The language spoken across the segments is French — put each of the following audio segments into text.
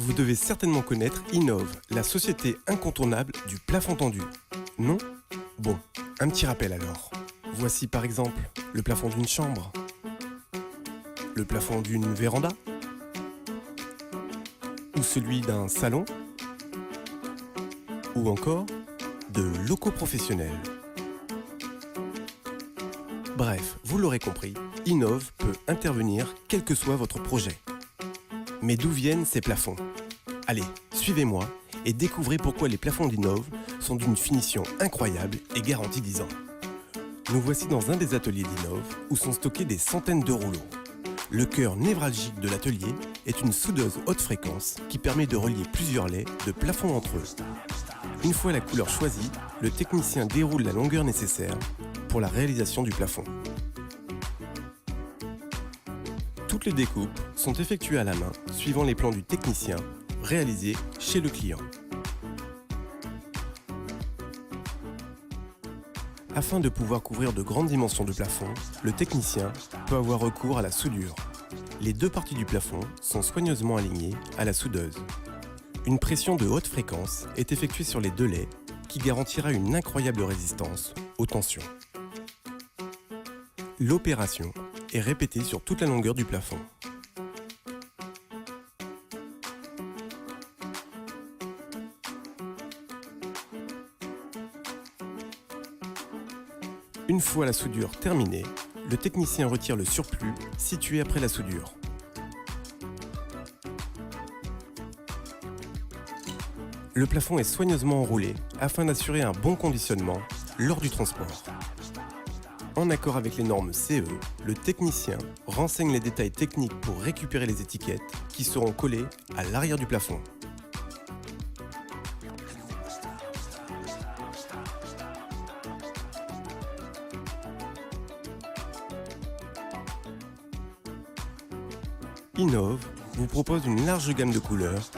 Vous devez certainement connaître Innov, la société incontournable du plafond tendu. Non? Bon, un petit rappel alors. Voici par exemple le plafond d'une chambre, le plafond d'une véranda, ou celui d'un salon, ou encore de locaux professionnels. Bref, vous l'aurez compris, Innov peut intervenir quel que soit votre projet. Mais d'où viennent ces plafonds? Allez, suivez-moi et découvrez pourquoi les plafonds d'Innov sont d'une finition incroyable et garantie 10 ans. Nous voici dans un des ateliers d'Innov où sont stockés des centaines de rouleaux. Le cœur névralgique de l'atelier est une soudeuse haute fréquence qui permet de relier plusieurs laits de plafond entre eux. Une fois la couleur choisie, le technicien déroule la longueur nécessaire pour la réalisation du plafond. Toutes les découpes sont effectuées à la main, suivant les plans du technicien, réalisés chez le client. Afin de pouvoir couvrir de grandes dimensions de plafond, le technicien peut avoir recours à la soudure. Les deux parties du plafond sont soigneusement alignées à la soudeuse. Une pression de haute fréquence est effectuée sur les deux laits qui garantira une incroyable résistance aux tensions. L'opération est répétée sur toute la longueur du plafond. Une fois la soudure terminée, le technicien retire le surplus situé après la soudure. Le plafond est soigneusement enroulé afin d'assurer un bon conditionnement lors du transport. En accord avec les normes CE, le technicien renseigne les détails techniques pour récupérer les étiquettes qui seront collées à l'arrière du plafond. Innov vous propose une large gamme de couleurs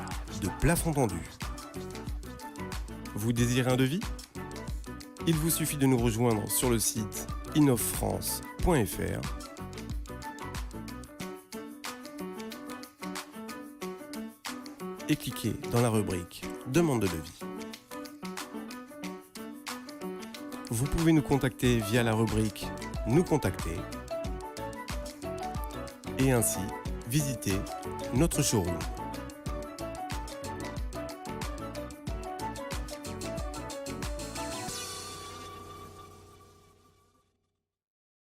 de plafond tendu. Vous désirez un devis? Il vous suffit de nous rejoindre sur le site innovfrance.fr et cliquez dans la rubrique Demande de devis. Vous pouvez nous contacter via la rubrique Nous contacter et ainsi visiter notre showroom.